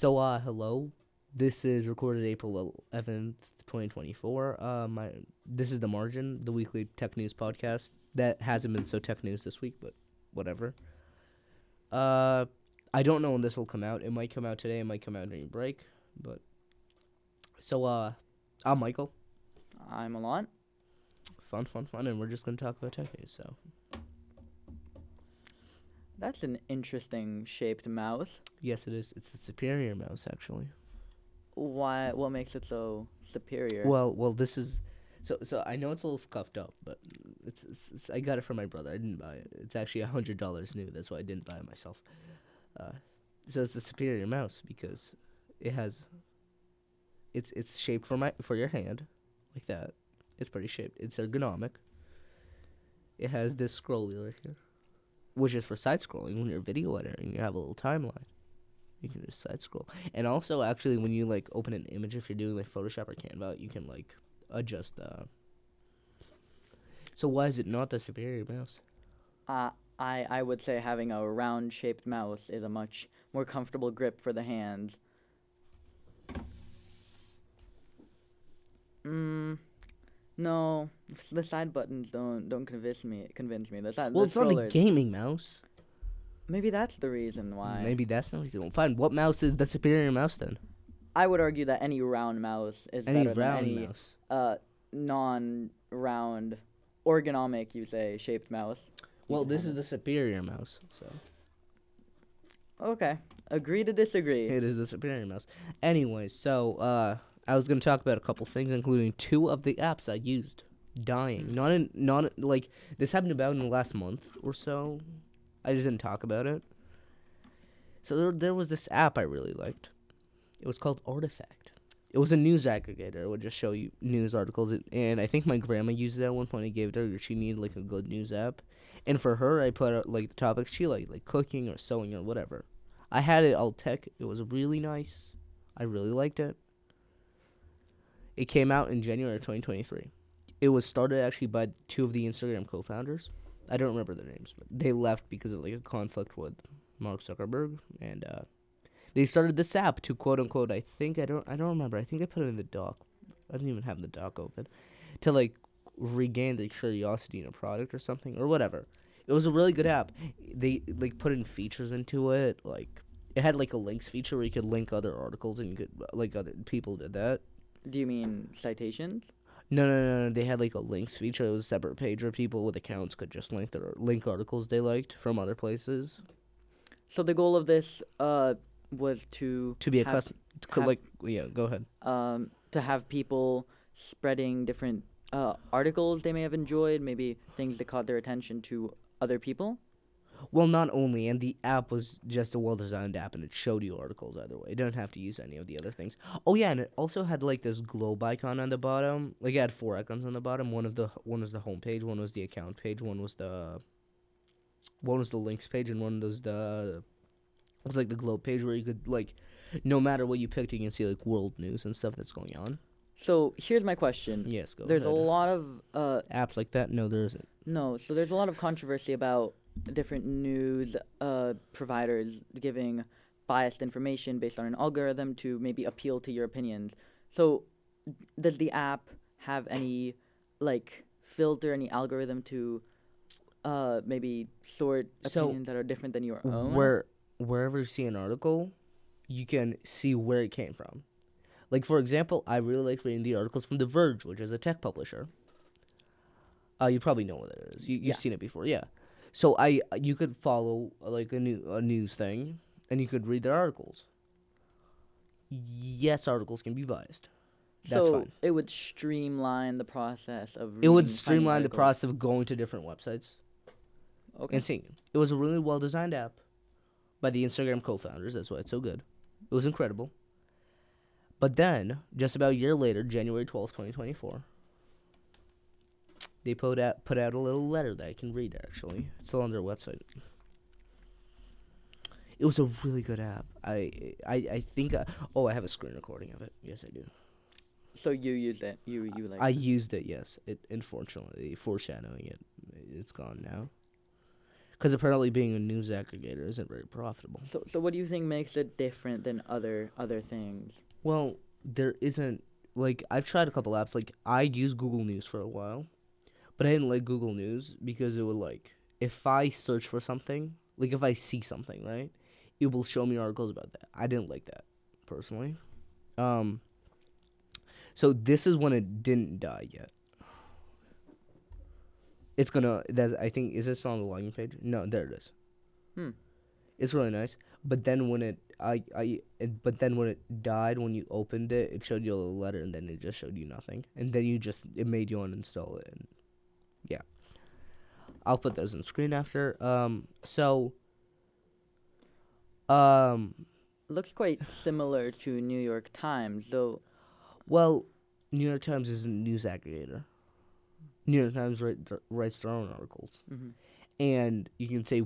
Hello. This is recorded April 11th, 2024. This is The Margin, the weekly tech news podcast that hasn't been so tech news this week, but whatever. Uh, I don't know when this will come out. It might come out today. It might come out during break. But I'm Michael. I'm Alon. Fun, and we're just gonna talk about tech news. So That's an interesting shaped mouse. yes, it is. It's the superior mouse, actually. Why? What makes it so superior? Well, this is. So I know it's a little scuffed up, but it's I got it from my brother. I didn't buy it. It's actually $100 new. That's why I didn't buy it myself. So it's the superior mouse because it has. It's shaped for your hand, like that. It's pretty shaped. It's ergonomic. It has this scroll right here, which is for side scrolling. When you're video editing, you have a little timeline. You can just side scroll. And also, actually, when you like open an image, if you're doing like Photoshop or Canva, you can like adjust the. So why is it not the superior mouse? I would say having a round shaped mouse is a much more comfortable grip for the hands. No, the side buttons don't convince me. The Well, the it's not a scrollers. gaming mouse. Maybe that's the reason why. Maybe that's not reason. Fine. What mouse is the superior mouse then? I would argue that any round mouse is Any better round than any mouse. non-round, ergonomic, you say, shaped mouse. Well, this is the superior mouse, so Okay, agree to disagree. it is the superior mouse. Anyway, I was gonna talk about a couple things, including two of the apps I used dying. Not like this happened about in the last month or so. I just didn't talk about it. So there was this app I really liked. It was called Artifact. It was a news aggregator. It would just show you news articles. And I think my grandma used it at one point. I gave it to her. She needed like a good news app. And for her, I put out like the topics she liked, like cooking or sewing or whatever. I had it all tech. It was really nice. I really liked it. It came out in January of 2023. It was started actually by two of the Instagram co-founders. I don't remember their names, but they left because of like a conflict with Mark Zuckerberg, and they started this app to quote unquote. I don't remember. I think I put it in the doc. I didn't even have the doc open to like regain the curiosity in a product or something or whatever. It was a really good app. They like put in features into it. Like it had like a links feature where you could link other articles and you could like other people did that. Do you mean citations? No. They had like a links feature. It was a separate page where people with accounts could just link articles they liked from other places. So the goal of this was to To be a have, custom, go ahead. to have people spreading different articles they may have enjoyed, maybe things that caught their attention to other people. Well, not only, and the app was just a well-designed app, and it showed you articles either way. You don't have to use any of the other things. Oh yeah, and it also had like this globe icon on the bottom. Like it had four icons on the bottom. One was the home page, one was the account page, one was the links page, and one was it was like the globe page where you could like, no matter what you picked, you can see like world news and stuff that's going on. So here's my question. Yes, go There's ahead. a lot of Apps like that? No, there isn't. no. So there's a lot of controversy about different news providers giving biased information based on an algorithm to maybe appeal to your opinions. So does the app have any like filter, any algorithm to maybe sort opinions that are different than your own? Wherever you see an article, you can see where it came from. Like, for example, I really like reading the articles from The Verge, which is a tech publisher. You probably know what it is. You've Yeah. seen it before, yeah. So you could follow like a news thing, and you could read their articles. Yes, articles can be biased. That's So fine. it would streamline the process of It would finding streamline the articles. process of going to different websites Okay. and seeing it. It was a really well-designed app by the Instagram co-founders. That's why it's so good. It was incredible. But then, just about a year later, January 12th, 2024, they put out a little letter that I can read, actually. It's still on their website. It was a really good app. I think... I have a screen recording of it. Yes, I do. So you used it. You like. I used it, yes. It unfortunately, foreshadowing it, it's gone now. Because apparently being a news aggregator isn't very profitable. So what do you think makes it different than other things? Well, there isn't, like, I've tried a couple apps. Like, I used Google News for a while, but I didn't like Google News because it would, like, if I search for something, like, if I see something, right, it will show me articles about that. I didn't like that, personally. So this is when it didn't die yet. It's gonna, I think, is this on the login page? No, there it is. Hmm. It's really nice. But then when but then when it died, when you opened it, it showed you a little letter, and then it just showed you nothing. And then it made you uninstall it. And yeah, I'll put those on screen after. Looks quite similar to New York Times, though. Well, New York Times is a news aggregator. New York Times writes their own articles, and you can say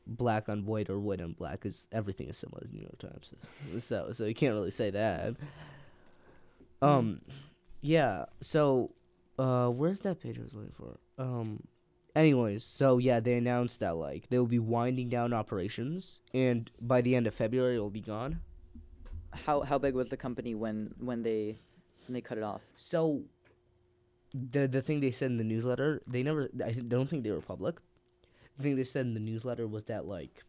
black on white or white on black, because everything is similar to New York Times. So you can't really say that. Yeah. So, where's that page I was looking for? Anyways, so yeah, they announced that like they will be winding down operations, and by the end of February, it will be gone. How big was the company when they cut it off? So, the thing they said in the newsletter, I don't think they were public. The thing they said in the newsletter was that like,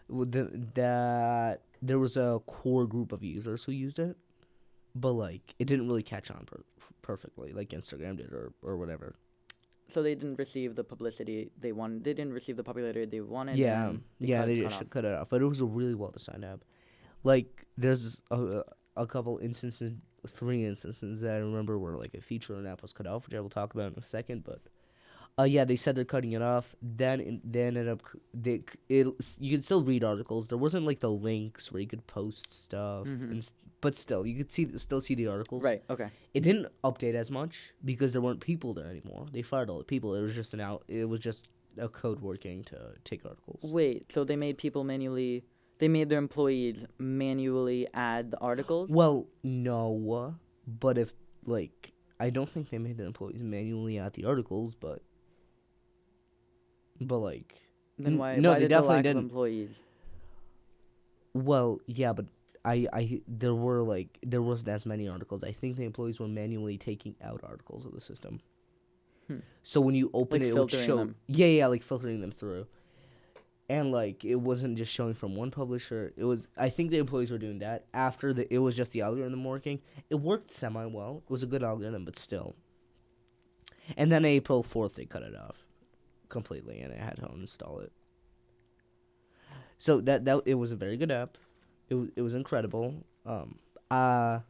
that there was a core group of users who used it, but like it didn't really catch on perfectly like Instagram did or whatever. So they didn't receive the publicity they wanted. They didn't receive the popularity they wanted. Yeah, and they just cut it off. But it was a really well designed app. Like there's a couple instances, 3 instances that I remember where like a feature in an app was cut off, which I will talk about in a second. But yeah, they said they're cutting it off. Then they ended up you could still read articles. There wasn't like the links where you could post stuff, but still you could still see the articles. Right. Okay. It didn't update as much because there weren't people there anymore. They fired all the people. It was just a code working to take articles. Wait. So they made people manually. They made their employees manually add the articles. Well, no, but if like I don't think they made their employees manually add the articles, but like then why? No, why they did definitely the lack didn't. Of employees. Well, yeah, but there wasn't as many articles. I think the employees were manually taking out articles of the system. So when you open like it would show them. Yeah, like filtering them through. And like it wasn't just showing from one publisher. I think the employees were doing that after it was just the algorithm working. It worked semi well. It was a good algorithm, but still. And then April 4th they cut it off completely, and I had to uninstall it. So that it was a very good app. It was incredible. Well,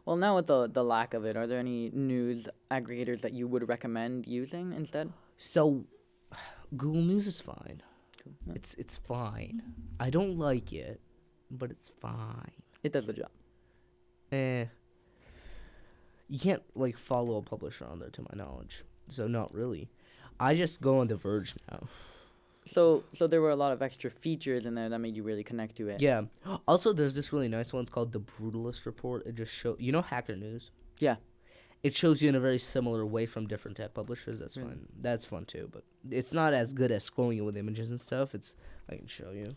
now with the lack of it, are there any news aggregators that you would recommend using instead? So, Google News is fine. It's fine. I don't like it, but it's fine. It does the job. You can't like follow a publisher on there, to my knowledge. So not really. I just go on The Verge now. So there were a lot of extra features in there that made you really connect to it. Yeah. Also, there's this really nice one. It's called the Brutalist Report. It just Hacker News. Yeah. It shows you in a very similar way from different tech publishers. That's fun. That's fun too, but it's not as good as scrolling it with images and stuff. I can show you.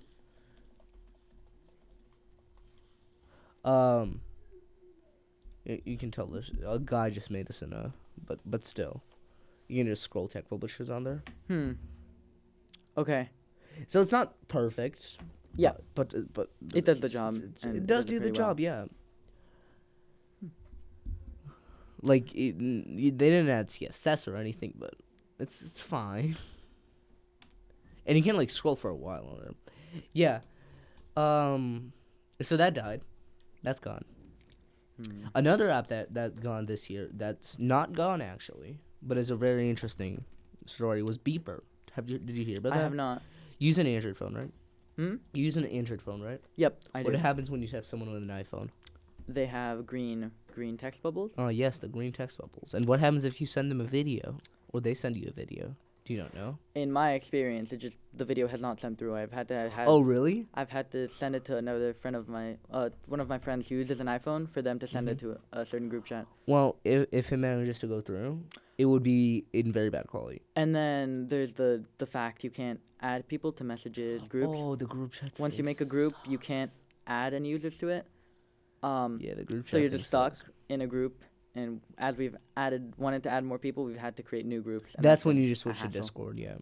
You can tell this a guy just made this but still, you can just scroll tech publishers on there. Okay. So it's not perfect. Yeah. But it does the job. It does do the job. Yeah. Like they didn't add CSS or anything, but it's fine. And you can like scroll for a while on there. Yeah. So that died. That's gone. Another app that gone this year that's not gone actually, but is a very interesting story was Beeper. Did you hear about that? I have not. You use an Android phone, right? You use an Android phone, right? Yep, I do. What happens when you have someone with an iPhone? They have green text bubbles. Oh yes, the green text bubbles. And what happens if you send them a video, or they send you a video? Do you not know? In my experience, it just the video has not sent through. Oh, really? I've had to send it to another friend of my one of my friends who uses an iPhone for them to send it to a certain group chat. Well, if it manages to go through, it would be in very bad quality. And then there's the fact you can't add people to messages groups. Oh, the group chat. Once you make a group, you can't add any users to it. Yeah, the group chat. So you're just stuck in a group. And as we've wanted to add more people, we've had to create new groups. And that's when you just switch to Discord, yeah.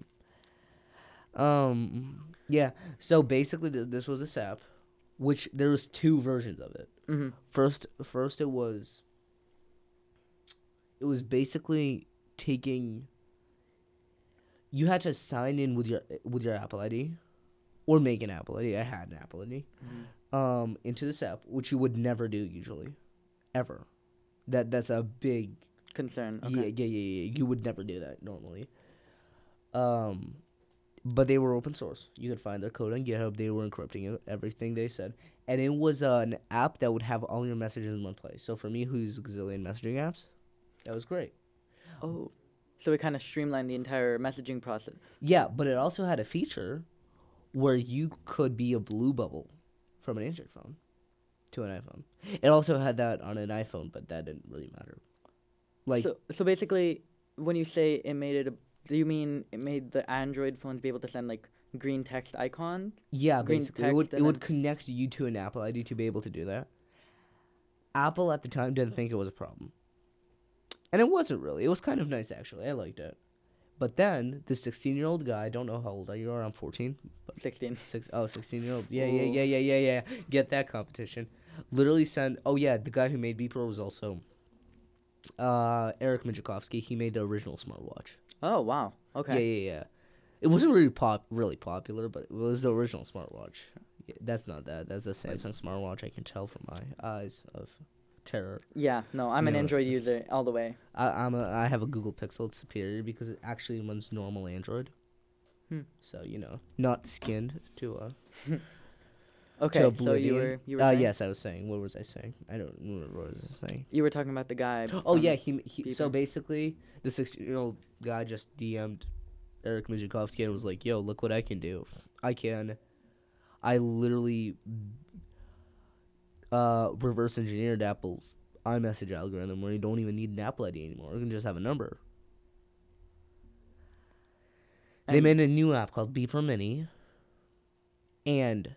Yeah. So basically, this was this app, which there was 2 versions of it. Mm-hmm. First, it was basically taking. You had to sign in with your Apple ID, or make an Apple ID. I had an Apple ID. Mm-hmm. Into this app, which you would never do usually, ever. That's a big concern. Okay. Yeah. You would never do that normally. But they were open source. You could find their code on GitHub. They were encrypting everything they said, and it was an app that would have all your messages in one place. So for me, who uses a gazillion messaging apps, that was great. Oh, so it kind of streamlined the entire messaging process. Yeah, but it also had a feature where you could be a blue bubble from an Android phone to an iPhone. It also had that on an iPhone, but that didn't really matter. Like, so basically, when you say it made it, do you mean it made the Android phones be able to send like green text icons? Yeah, green basically, text it would connect you to an Apple ID to be able to do that. Apple at the time didn't think it was a problem, and it wasn't really. It was kind of nice actually. I liked it. But then the 16-year-old guy, I don't know how old are you? Around 14? 16. 16-year-old. Yeah. Get that competition. Literally sent. Oh yeah, the guy who made Beeper was also Eric Mijakovsky. He made the original smartwatch. Oh wow. Okay. Yeah. It wasn't really popular, but it was the original smartwatch. Yeah, that's not that. That's a Samsung smartwatch. I can tell from my eyes of terror. Yeah. No, I'm an Android user all the way. I have a Google Pixel. It's superior because it actually runs normal Android. So not skinned to Okay, so you were saying? Yes, I was saying. What was I saying? I don't remember what was I saying. You were talking about the guy. Oh yeah, he so basically the 16-year-old guy just DM'd Eric Mijakovsky and was like, "Yo, look what I can do. I literally reverse engineered Apple's iMessage algorithm where you don't even need an Apple ID anymore. You can just have a number." They made a new app called Beeper Mini, and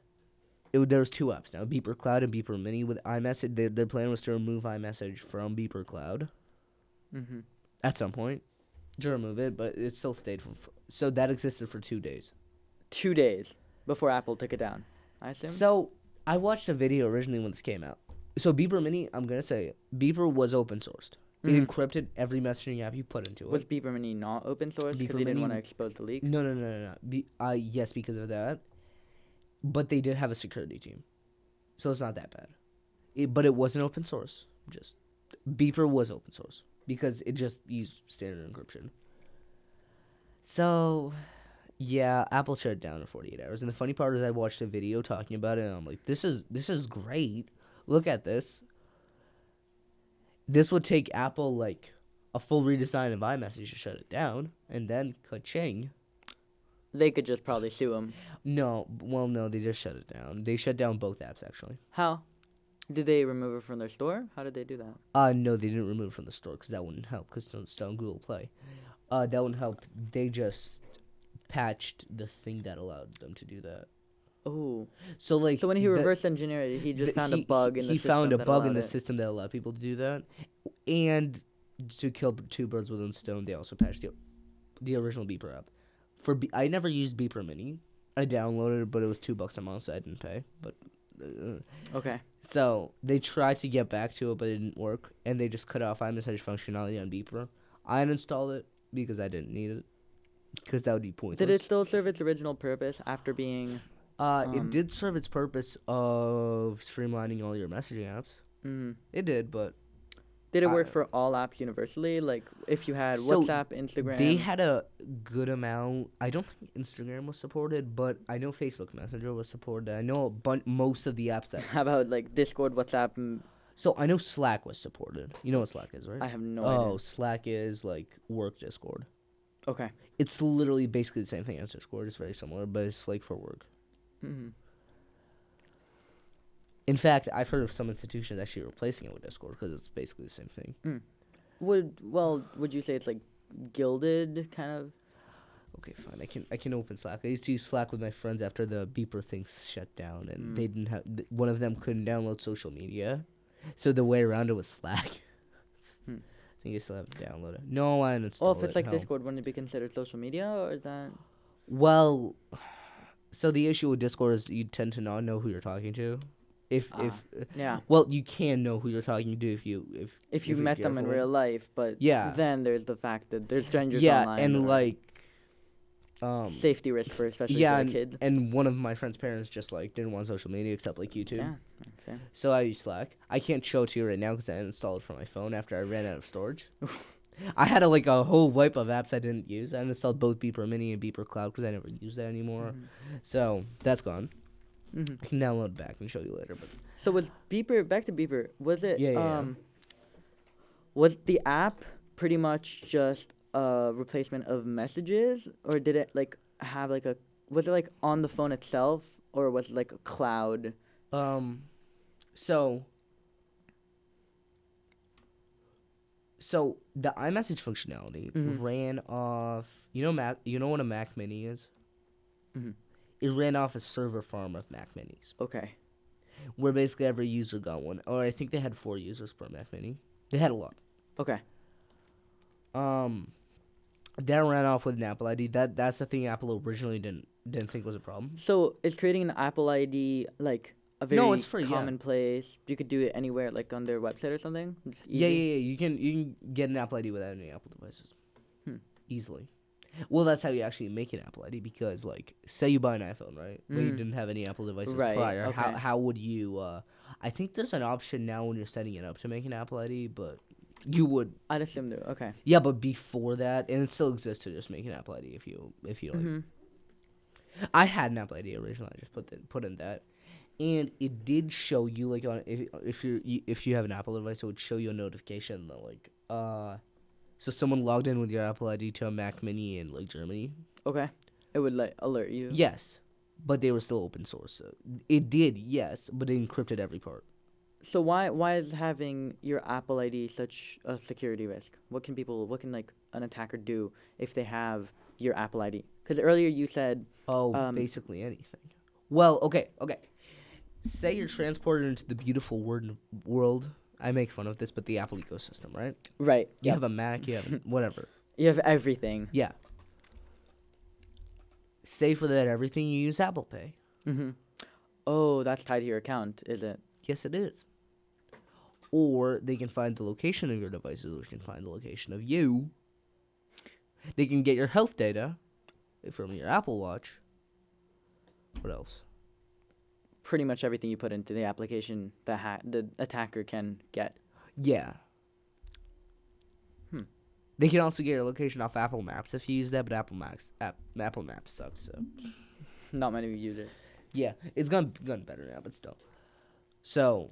there was 2 apps now, Beeper Cloud and Beeper Mini. With iMessage, their plan was to remove iMessage from Beeper Cloud at some point, to remove it, but it still stayed so that existed for 2 days. 2 days before Apple took it down, I assume? So I watched a video originally when this came out. So Beeper Mini, I'm going to say it, Beeper was open sourced. It encrypted every messaging app you put into it. Was Beeper Mini not open source because they didn't want to expose the leak? No. Yes, because of that. But they did have a security team. So it's not that bad. But it wasn't open source. Beeper was open source because it just used standard encryption. So, yeah, Apple shut it down in 48 hours. And the funny part is I watched a video talking about it, and I'm like, this is great. Look at this. This would take Apple, like, a full redesign of iMessage to shut it down, and then ka-ching. They could just probably sue them. No, they just shut it down. They shut down both apps, actually. How? Did they remove it from their store? How did they do that? No, they didn't remove it from the store, because that wouldn't help, because it's still on Google Play. That wouldn't help. They just patched the thing that allowed them to do that. Oh. So when he reverse engineered it, he just found a bug in the system. He found a bug in the system that allowed people to do that. And to kill 2 birds with one stone, they also patched the original Beeper app. I never used Beeper Mini. I downloaded it, but it was $2 a month, so I didn't pay. But okay. So they tried to get back to it, but it didn't work, and they just cut off iMessage functionality on Beeper. I uninstalled it because I didn't need it, because that would be pointless. Did it still serve its original purpose after being? It did serve its purpose of streamlining all your messaging apps. It did, but did it work for all apps universally? Like, if you had WhatsApp, Instagram? They had a good amount. I don't think Instagram was supported, but I know Facebook Messenger was supported. I know most of the apps that... How about, like, Discord, WhatsApp? So, I know Slack was supported. You know what Slack is, right? I have no idea. Oh, Slack is, like, work Discord. Okay. It's literally basically the same thing as Discord. It's very similar, but it's like for work. Mm-hmm. In fact, I've heard of some institutions actually replacing it with Discord because it's basically the same thing. Mm. Would you say it's like gilded kind of? Okay, fine. I can open Slack. I used to use Slack with my friends after the beeper thing shut down, and they didn't have one of them couldn't download social media, so the way around it was Slack. I think I still have to download it. No, I uninstalled it. Well, if it's like Hell. Discord, wouldn't it be considered social media, or is that? Well, so the issue with Discord is you tend to not know who you're talking to. Yeah. Well, you can know who you're talking to if If you you're met them in careful. real life, but Yeah. then there's the fact that there's strangers Yeah, online. and that are like safety risk for especially yeah, for a and, kid. and one of my friend's parents just like didn't want social media except like YouTube. Yeah. Fair. So I use Slack. I can't show it to you right now because I uninstalled it from my phone after I ran out of storage. I had a whole wipe of apps I didn't use. I installed both Beeper Mini and Beeper Cloud because I never used that anymore. So that's gone. Mm-hmm. I can download it back and show you later. But So was Beeper back to Beeper? Was it? Yeah. Was the app pretty much just a replacement of messages, or did it like have like a? Was it like on the phone itself, or was it like a cloud? So the iMessage functionality ran off. You know what a Mac Mini is? Mm-hmm. It ran off a server farm of Mac Minis, Okay. where basically every user got one. Or I think they had 4 users per Mac Mini. They had a lot. Okay. That ran off with an Apple ID. That's the thing Apple originally didn't think was a problem. So is creating an Apple ID like a very No, it's free, yeah. commonplace? You could do it anywhere, like on their website or something. It's Yeah. easy? You can get an Apple ID without any Apple devices, Hmm. easily. Well, that's how you actually make an Apple ID because, like, say you buy an iPhone, right? But you didn't have any Apple devices Right, prior. okay. How would you? I think there's an option now when you're setting it up to make an Apple ID, but you would. I'd assume though. Okay. Yeah, but before that, and it still exists to just make an Apple ID if you like. Mm-hmm. I had an Apple ID originally. I just put in that, and it did show you like on if you have an Apple device, it would show you a notification that like so someone logged in with your Apple ID to a Mac Mini in like Germany. Okay. It would like alert you. Yes, but they were still open source. So it did, yes, but it encrypted every part. So why is having your Apple ID such a security risk? What can like an attacker do if they have your Apple ID? Because earlier you said Basically anything. Well, okay. Say you're transported into the beautiful world. I make fun of this, but the Apple ecosystem, right? right. You have a Mac, you have whatever. You have everything. Yeah. Say for that everything you use Apple Pay. Mm-hmm. Oh, that's tied to your account, is it? Yes, it is. Or they can find the location of your devices, which can find the location of you. They can get your health data from your Apple Watch. What else? Pretty much everything you put into the application, the attacker can get. Yeah. They can also get your location off Apple Maps if you use that, but Apple Maps sucks. So Not many use it. yeah, it's gotten better now, but still. So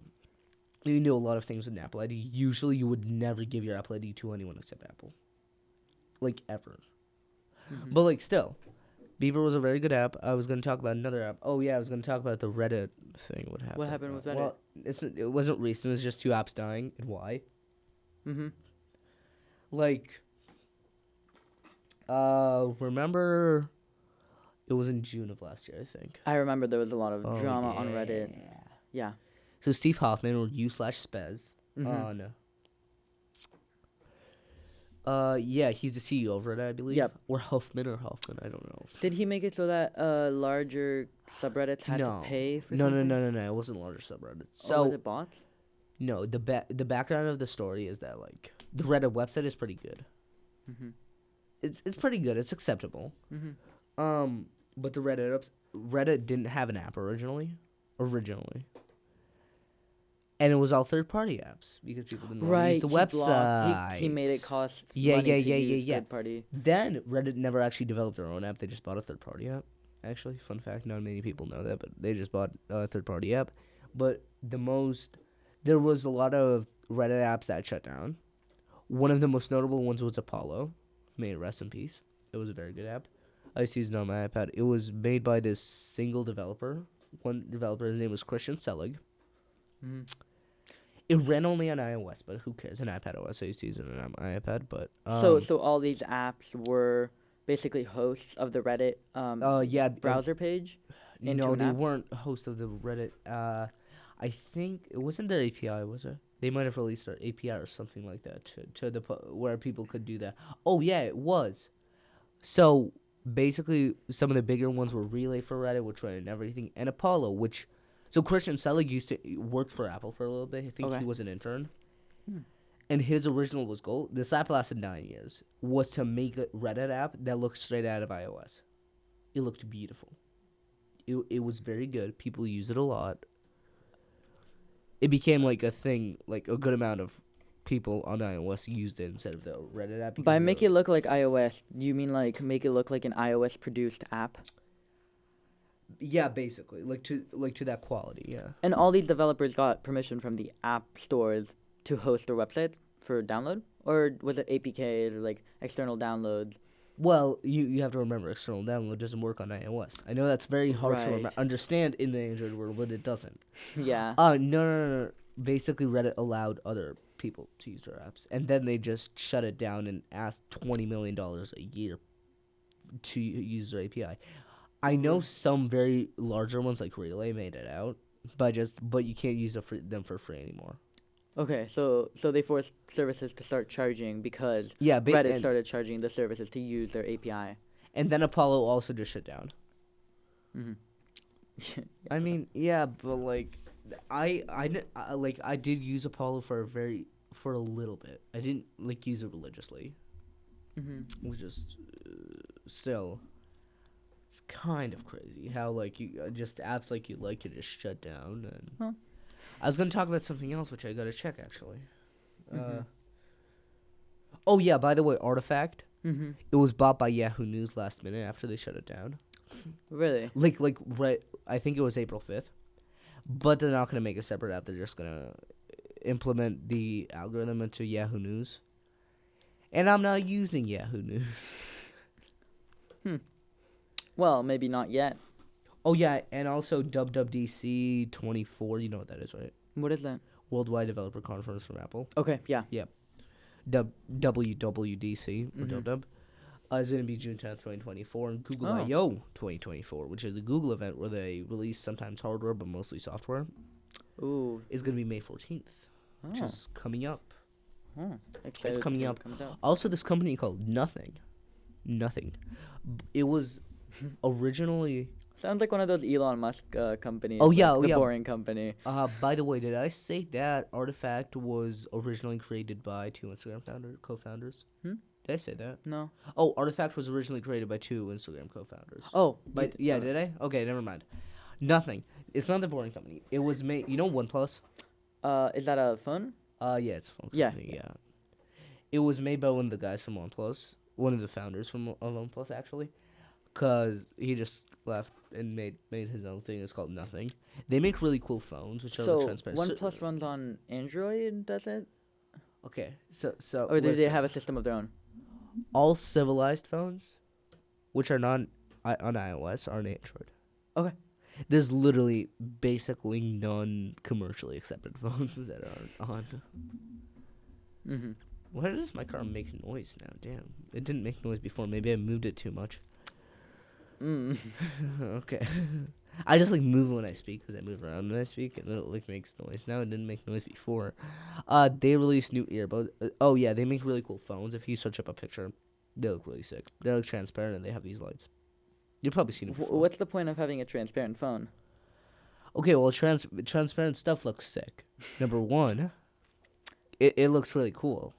you can do a lot of things with an Apple ID. Usually, you would never give your Apple ID to anyone except Apple, like ever. But like still, Beeper was a very good app. I was going to talk about another app. Oh yeah, I was going to talk about the Reddit thing. What happened? What happened with Reddit? Well, it wasn't recent. It's just 2 apps dying, and why? Mm-hmm. Like, remember, it was in June of last year, I think. I remember there was a lot of drama on Reddit. Yeah. So Steve Hoffman, or u/Spez, on. Yeah, he's the CEO of Reddit, I believe. Yep. Or Huffman, I don't know. Did he make it so that larger subreddits had to pay for something? No. It wasn't larger subreddit. So was it bots? No, the background of the story is that like the Reddit website is pretty good. Mm-hmm. It's pretty good. It's acceptable. Mm-hmm. But the Reddit didn't have an app originally, and it was all third-party apps because people didn't want to use the website. He made it cost Yeah. third party. Then Reddit never actually developed their own app. They just bought a third-party app. Actually, fun fact, not many people know that, but they just bought a third-party app. But there was a lot of Reddit apps that shut down. One of the most notable ones was Apollo. May it rest in peace. It was a very good app. I used to use it on my iPad. It was made by this single developer. One developer, his name was Christian Selig. Mm-hmm. It ran only on iOS, but who cares? An iPad OS. I used to use it on my iPad, but So all these apps were basically hosts of the Reddit yeah, browser page. Into no, an they app? weren't hosts of the Reddit. I think it wasn't their API, was it? They might have released their API or something like that to the where people could do that. Oh yeah, it was. So basically, some of the bigger ones were Relay for Reddit, which ran and everything, and Apollo, which. So Christian Selig used to work for Apple for a little bit. I think Okay. he was an intern. Hmm. And his original goal, this app lasted 9 years, was to make a Reddit app that looked straight out of iOS. It looked beautiful. It was very good. People use it a lot. It became like a thing, like a good amount of people on iOS used it instead of the Reddit app. By make it look like iOS, you mean like make it look like an iOS produced app? Yeah, basically, like to that quality, yeah. And all these developers got permission from the app stores to host their website for download? Or was it APKs or like external downloads? Well, you have to remember external download doesn't work on iOS. I know that's very hard to Right. understand in the Android world, but it doesn't. Yeah. No. Basically, Reddit allowed other people to use their apps, and then they just shut it down and asked $20 million a year to use their API. I know some very larger ones like Relay made it out, but you can't use them for free anymore. Okay, so they forced services to start charging because Yeah, Reddit started charging the services to use their API. and then Apollo also just shut down. Mm-hmm. I mean, yeah, but like, I did use Apollo for a little bit. I didn't like use it religiously. Mm-hmm. It was just still, it's kind of crazy how like you just apps like you like can just shut down. And Huh. I was gonna talk about something else which I gotta check actually. Mm-hmm. Oh yeah, by the way, Artifact. Mm-hmm. It was bought by Yahoo News last minute after they shut it down. Really? Like right, I think it was April 5th. But they're not gonna make a separate app. They're just gonna implement the algorithm into Yahoo News. And I'm not using Yahoo News. Well, maybe not yet. Oh yeah, and also WWDC 24. You know what that is, right? What is that? Worldwide Developer Conference from Apple. Okay, yeah. WWDC or Mhm. WW. Is going to be June 10th, 2024, and Google Oh. I/O 2024, which is the Google event where they release sometimes hardware but mostly software. Ooh. Is going to be May 14th, which Oh. is coming up. Excited to coming see up. what comes out. Also, this company called Nothing. It was originally. Sounds like one of those Elon Musk companies. Oh, yeah, like oh, the yeah. boring company. By the way, did I say that Artifact was originally created by two Instagram co-founders? Hmm? Did I say that? No. Oh, Artifact was originally created by two Instagram co-founders. Oh, But yeah, did I? Okay, never mind. Nothing. It's not the boring company. It was made. You know OnePlus? Is that a phone? Yeah, it's a phone Yeah. company. Yeah. It was made by one of the guys from OnePlus, one of the founders from OnePlus actually, because he just left and made his own thing. It's called Nothing. They make really cool phones, which are So transparent. OnePlus runs on Android, does it? Okay, so Or do they listen. have a system of their own? All civilized phones, which are not on iOS, are on Android. Okay. There's literally basically none commercially accepted phones that are on. Mm-hmm. Why does my car make noise now? Damn, it didn't make noise before. Maybe I moved it too much. Mm. Okay. I just like move when I speak because I move around when I speak, and then it like makes noise. Now it didn't make noise before. They released new earbuds. Oh yeah, they make really cool phones. If you search up a picture, they look really sick. They're like transparent and they have these lights. You've probably seen it before. What's the point of having a transparent phone? Okay, well, transparent stuff looks sick. Number one, it looks really cool.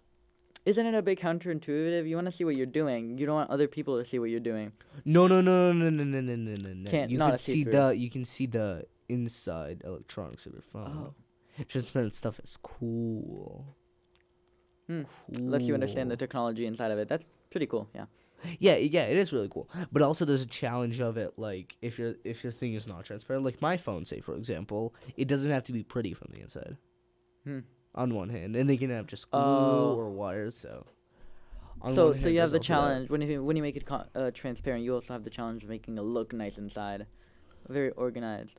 Isn't it a bit counterintuitive? You want to see what you're doing. You don't want other people to see what you're doing. No. You Not can a see see-through. you can see the inside electronics of your phone. Oh. Transparent stuff is cool. Lets you understand the technology inside of it. That's pretty cool. Yeah. Yeah, it is really cool. But also, there's a challenge of it. Like, if your thing is not transparent, like my phone, say for example, it doesn't have to be pretty from the inside. On one hand, and they can have just glue Oh. or wires. So, On So one so hand, you have there's the also that. challenge when you make it transparent. You also have the challenge of making it look nice inside, very organized.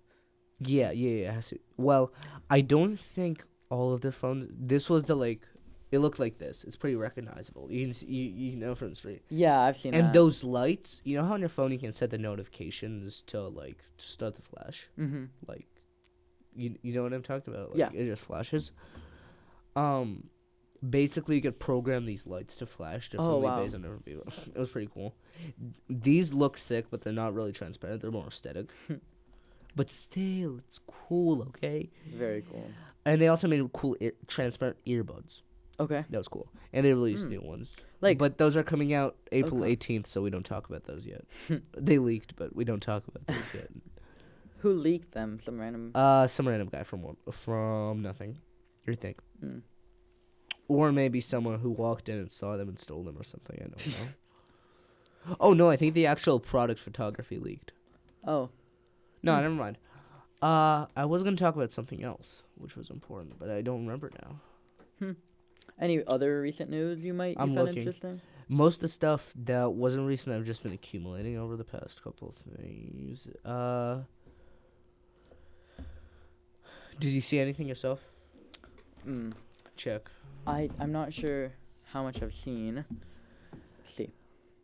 Yeah, it has to. Well, I don't think all of the phones. This was the like. It looked like this. It's pretty recognizable. You can see, you know from the street. Yeah, I've seen And that. those lights, you know how on your phone you can set the notifications to start the flash. Mm-hmm. Like, you know what I'm talking about? Like, Yeah. it just flashes. Basically you could program these lights to flash differently wow. based on different people. It was pretty cool. These look sick, but they're not really transparent. They're more aesthetic. But still, it's cool, okay? Very cool. And they also made cool transparent earbuds. Okay. That was cool. And they released new ones. Like- but those are coming out April Okay. 18th, so we don't talk about those yet. They leaked, but we don't talk about those yet. Who leaked them? Some random. Some random guy from nothing. You think? Mm. Or maybe someone who walked in and saw them and stole them or something. I don't know. Oh no, I think the actual product photography leaked. Oh. No, never mind. I was gonna talk about something else, which was important, but I don't remember now. Any other recent news you I'm found looking. interesting? Most of the stuff that wasn't recent, I've just been accumulating over the past couple of things. Did you see anything yourself? Mm. Check. I'm not sure how much I've seen. Let's see.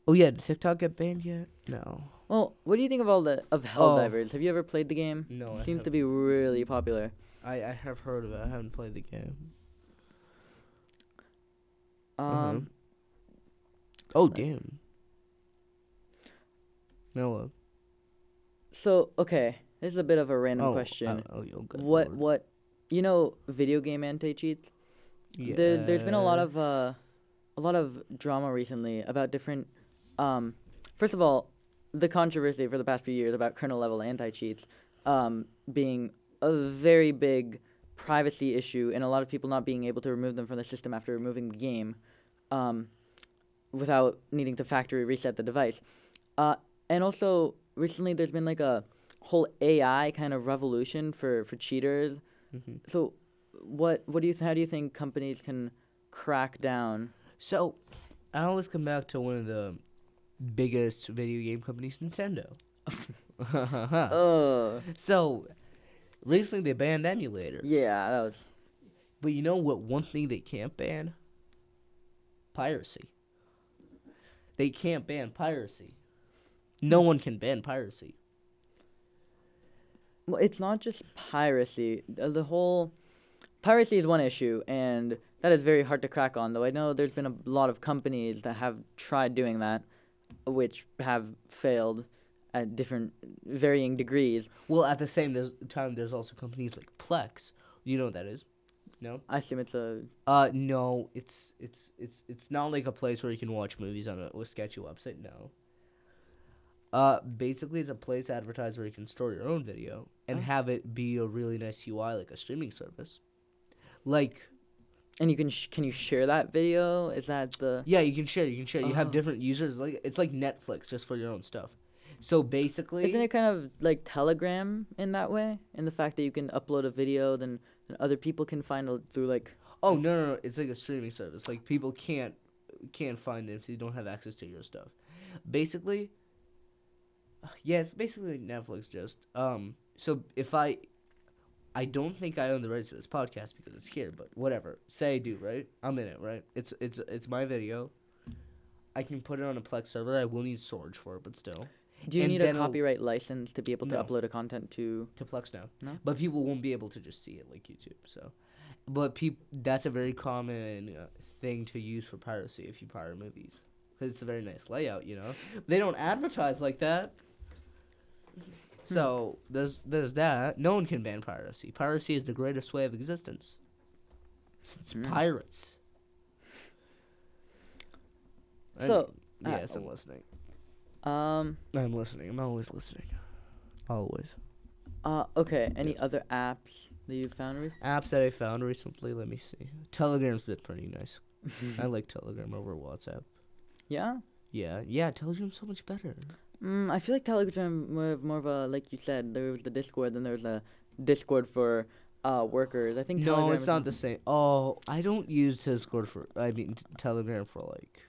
Oh yeah, did TikTok get banned yet? No. Well, what do you think of Oh. Helldivers? Have you ever played the game? No, It I seems to haven't. be really popular. I have heard of it. I haven't played the game. Um, Oh like- damn. No. So okay, this is a bit of a random question. Good What lord. what you know video game anti-cheats? Yeah. There's been a lot of drama recently about different first of all, the controversy for the past few years about kernel level anti-cheats being a very big privacy issue and a lot of people not being able to remove them from the system after removing the game without needing to factory reset the device. And also recently there's been like a whole AI kind of revolution for cheaters. Mhm. So what do you how do you think companies can crack down? So, I always come back to one of the biggest video game companies, Nintendo. So, recently they banned emulators. Yeah, that was But you know what? One thing they can't ban? Piracy. They can't ban piracy. No one can ban piracy. well, it's not just piracy. The whole piracy is one issue, and that is very hard to crack on. Though I know there's been a lot of companies that have tried doing that, which have failed at different varying degrees. Well, at the same time, there's also companies like Plex. You know what that is? No. I assume it's a No. It's not like a place where you can watch movies on a sketchy website. No. Basically, it's a place advertised where you can store your own video and have it be a really nice UI, like a streaming service. Like, and you can can you share that video? Is that the yeah, you can share. You have Oh. different users. Like, it's like Netflix, just for your own stuff. So basically, Isn't it kind of like Telegram in that way? In the fact that you can upload a video, then other people can find it through like. oh no, it's like a streaming service. Like, people can't find it if they don't have access to your stuff. Basically, yeah, it's basically like Netflix. Just so if I don't think I own the rights to this podcast because it's here, but whatever. Say I do, right? I'm in it, right? It's my video. I can put it on a Plex server. I will need storage for it, but still. Do you And need a then it'll- copyright license to be able to No. upload a content to? To Plex now. No? But people won't be able to just see it like YouTube. So, but that's a very common thing to use for piracy if you pirate movies, because it's a very nice layout. You know, they don't advertise like that. So there's that. No one can ban piracy. Piracy is the greatest way of existence. It's pirates. So, yes, I'm listening. Um. I'm listening. I'm always listening. Always. Okay. Any Yes. other apps that you found? Apps that I found recently. Let me see. Telegram's been pretty nice. I like Telegram over WhatsApp. Yeah. Yeah. Telegram's so much better. I feel like Telegram more of a, like you said, there was the Discord, then there's a Discord for workers. I think No, Telegram it's is not the same. Oh, I don't use Telegram for like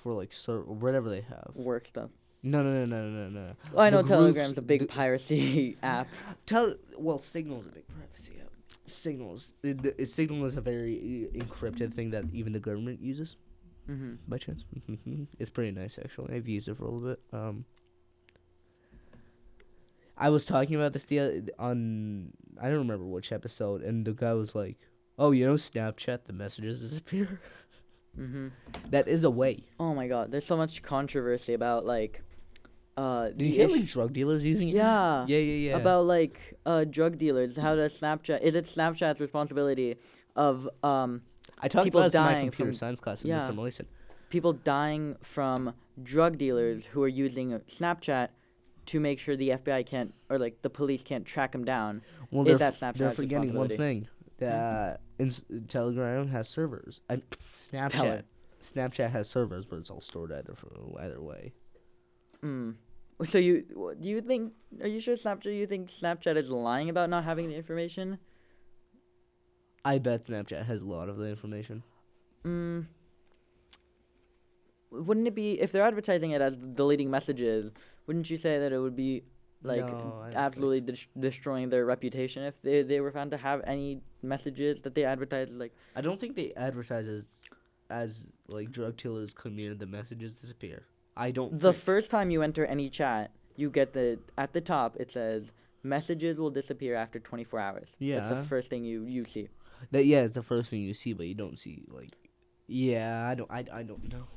for like whatever they have. Work stuff. No. Oh, I The know groups- Telegram's a big the- piracy app. Signal's a big privacy app. Signal is a very encrypted thing that even the government uses. Mm-hmm. By chance. It's pretty nice, actually. I've used it for a little bit. I was talking about this on I don't remember which episode, and the guy was like, "Oh, Snapchat, the messages disappear." Mm-hmm. That is a way. Oh my God, there's so much controversy about like, Did you hear like drug dealers using it? Yeah. Yeah. About like drug dealers. How does Snapchat? Is it Snapchat's responsibility of I talked people about this in my dying computer from- science class with yeah. Mr. Malayson. people dying from drug dealers who are using Snapchat to make sure the FBI can't or like the police can't track them down? Well, Is they're that Snapchat's they're forgetting one responsibility? thing that Telegram has servers. Snapchat has servers, but it's all stored either way. Mm. So do you think? Are you sure Snapchat? You think Snapchat is lying about not having the information? I bet Snapchat has a lot of the information. Wouldn't it be if they're advertising it as deleting messages? Wouldn't you say that it would be like No, I don't absolutely destroying their reputation if they were found to have any messages that they advertise like? I don't think they advertise as like drug dealers committed the messages disappear. I don't. The think. first time you enter any chat, you get at the top it says messages will disappear after 24 hours. That's Yeah. the first thing you see. It's the first thing you see, but you don't see like. Yeah, I don't know.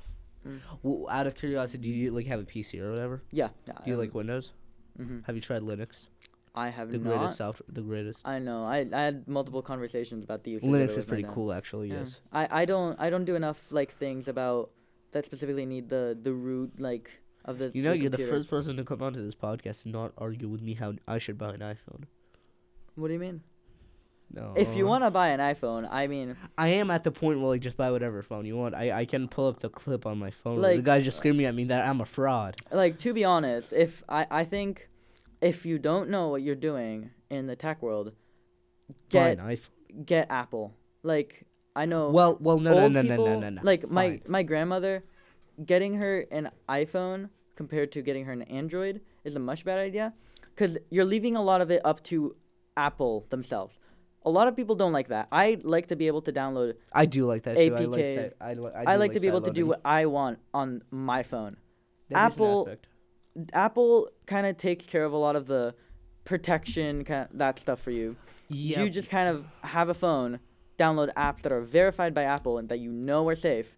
Mm. Well, out of curiosity, do you like have a PC or whatever? Yeah. Do you like Windows? Mm-hmm. Have you tried Linux? I have The not. greatest software. The greatest. I know. I had multiple conversations about the use of it Linux with is my pretty dad. cool, actually. Yeah. Yes. I don't do enough like things about that specifically need the root like of the. You're the computer. first person to come onto this podcast and not argue with me how I should buy an iPhone. What do you mean? No. If you want to buy an iPhone, I mean, I am at the point where like just buy whatever phone you want. I can pull up the clip on my phone. Like, the guy's just screaming at me that I'm a fraud. like to be honest, if I think if you don't know what you're doing in the tech world, Buy an get iPhone. get Apple. Like I know. Well, no. old people, Like Fine. my grandmother, getting her an iPhone compared to getting her an Android is a much better idea, because you're leaving a lot of it up to Apple themselves. A lot of people don't like that. I like to be able to download. I do like that too. APK. I like to be able to do what I want on my phone. That is an Apple- aspect. Apple kind of takes care of a lot of the protection, kind of that stuff for you. Yeah. You just kind of have a phone, download apps that are verified by Apple and that you know are safe,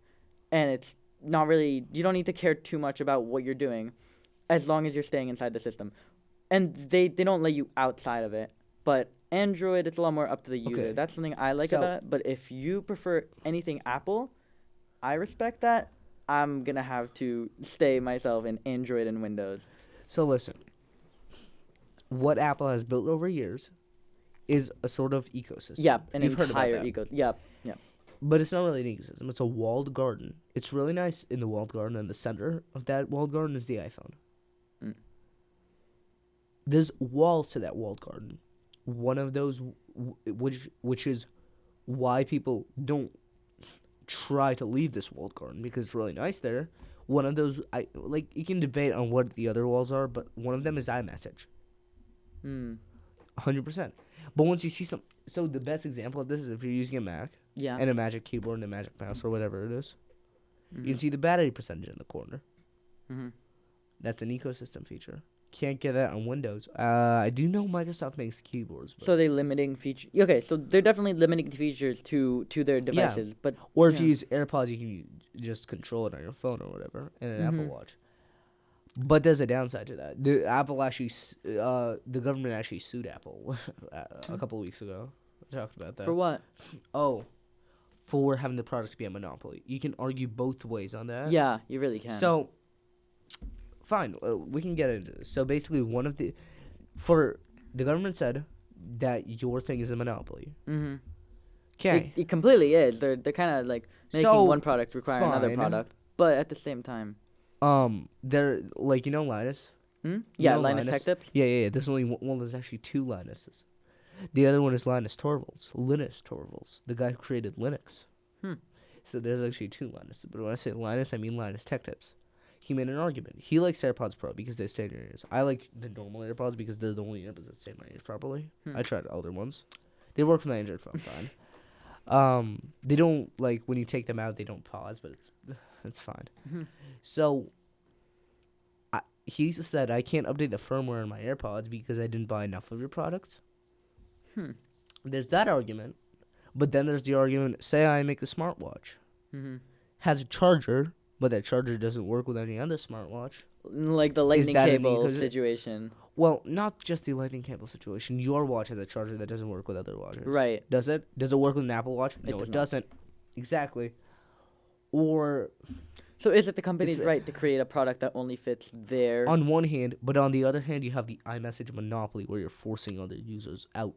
and it's not really. You don't need to care too much about what you're doing, as long as you're staying inside the system. And they don't let you outside of it. But Android, it's a lot more up to the user. Okay. That's something I like So- about it. But if you prefer anything Apple, I respect that. I'm gonna have to stay myself in Android and Windows. So listen, what Apple has built over years is a sort of ecosystem. Yep, an You've heard about entire that. ecosystem. Yep. But it's not really an ecosystem. It's a walled garden. It's really nice in the walled garden, and the center of that walled garden is the iPhone. Mm. There's walls to that walled garden. One of those, which is why people don't try to leave this walled garden, because it's really nice there. One of those, you can debate on what the other walls are, but one of them is iMessage. 100%. But once you see so the best example of this is if you're using a Mac Yeah. and a Magic Keyboard and a Magic Mouse or whatever it is, Mm-hmm. you can see the battery percentage in the corner. Mhm. That's an ecosystem feature. Can't get that on Windows. I do know Microsoft makes keyboards, but So they limiting feature. Okay, so they're definitely limiting features to their devices, but or if yeah. you use AirPods, you can just control it on your phone or whatever, and an Apple Mhm. Watch. But there's a downside to that. The government actually sued Apple a couple of weeks ago. I talked about that. for what? For having the products be a monopoly. You can argue both ways on that. Yeah, you really can. So, fine, we can get into this. So basically, the government said that your thing is a monopoly. Mhm. Okay. It completely is. They're kind of like making So, one product require another fine. product, but at the same time. They're Linus. Yeah, know Linus Linus? Tech Tips. Yeah. There's only one. Well, there's actually two Linuses. The other one is Linus Torvalds, the guy who created Linux. Hmm. So there's actually two Linus. But when I say Linus, I mean Linus Tech Tips. He made an argument. He likes AirPods Pro because they stay in your ears. I like the normal AirPods because they're the only AirPods that stay in my ears properly. I tried other ones. They work with my Android phone fine. They don't, like, when you take them out, they don't pause, but it's fine. So he said, I can't update the firmware on my AirPods because I didn't buy enough of your product. There's that argument. But then there's the argument, say I make a smartwatch. Has a charger, but that charger doesn't work with any other smartwatch. Like the lightning cable situation. Well, not just the lightning cable situation. Your watch has a charger that doesn't work with other watches. Right. Does it? Does it work with an Apple Watch? No, it doesn't. Exactly. Or... So is it the company's right to create a product that only fits their... On one hand, but on the other hand, you have the iMessage monopoly where you're forcing other users out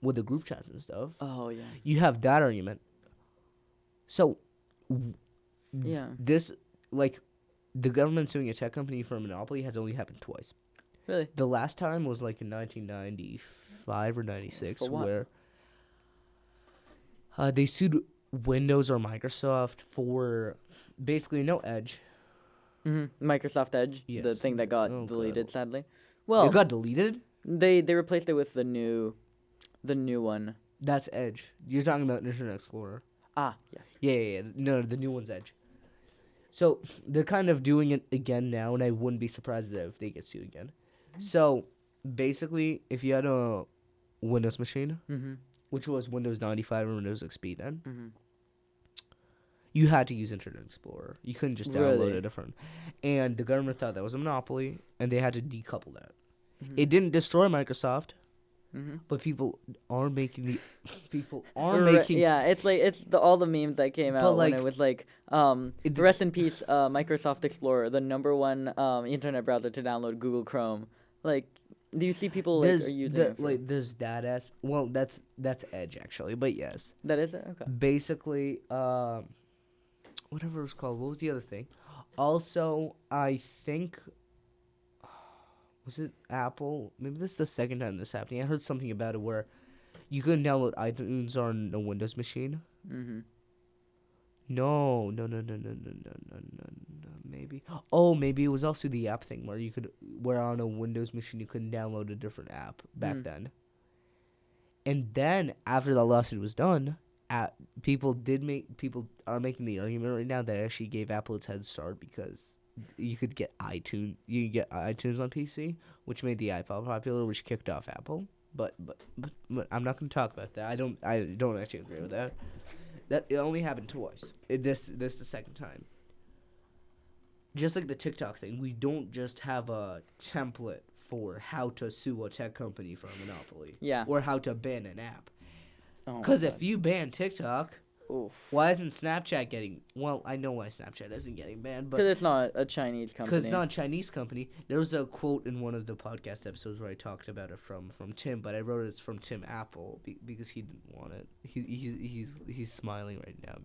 with the group chats and stuff. Oh, yeah. You have that argument. So... Yeah. This, like, the government suing a tech company for a monopoly has only happened twice. Really? The last time was, like, in 1995 or 96, where they sued Windows or Microsoft for basically no Edge. Microsoft Edge, yes. The thing that got deleted, sadly. Well, it got deleted? They replaced it with the new one. That's Edge. You're talking about Internet Explorer. Ah, yeah. Yeah. No, the new one's Edge. So they're kind of doing it again now, and I wouldn't be surprised if they get sued again. So basically, if you had a Windows machine, which was Windows 95 or Windows XP then, you had to use Internet Explorer. You couldn't just download a different. And the government thought that was a monopoly, and they had to decouple that. It didn't destroy Microsoft. But people are making Yeah, it's like all the memes that came out when it was like rest in peace Microsoft Explorer, the #1 internet browser to download Google Chrome. Like, do you see people are using it? There's that well, that's Edge actually, but yes. That is it? Okay. Basically, whatever it was called. What was the other thing? Also, I think was it Apple? Maybe this is the second time this happening. I heard something about it where you couldn't download iTunes on a Windows machine. No. Maybe. Oh, maybe it was also the app thing where on a Windows machine you couldn't download a different app back then. And then after the lawsuit was done, people are making the argument right now that it actually gave Apple its head start because you could get iTunes. You could get iTunes on PC, which made the iPod popular, which kicked off Apple. But I'm not going to talk about that. I don't actually agree with that. That it only happened twice. This the second time. Just like the TikTok thing, we don't just have a template for how to sue a tech company for a monopoly. Yeah. Or how to ban an app. Because if you ban TikTok, why isn't Snapchat getting... Well, I know why Snapchat isn't getting banned, but... Because it's not a Chinese company. Because it's not a Chinese company. There was a quote in one of the podcast episodes where I talked about it from Tim, but I wrote it's from Tim Apple because he didn't want it. He's smiling right now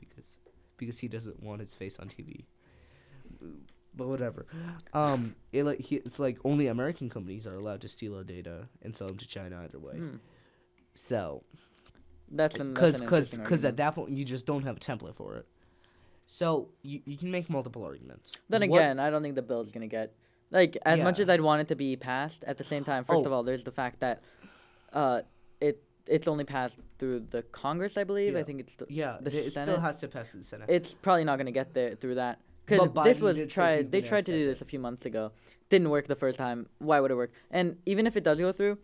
because he doesn't want his face on TV. But whatever. It's like only American companies are allowed to steal our data and sell them to China either way. So... Because at that point you just don't have a template for it, so you can make multiple arguments. Then again, I don't think the bill is gonna get as much as I'd want it to be passed. At the same time, first of all, there's the fact that it's only passed through the Congress, I believe. I think it's the it Senate. Still has to pass through the Senate. It's probably not gonna get there through that because this was tried. They tried to do this a few months ago. Didn't work the first time. Why would it work? And even if it does go through.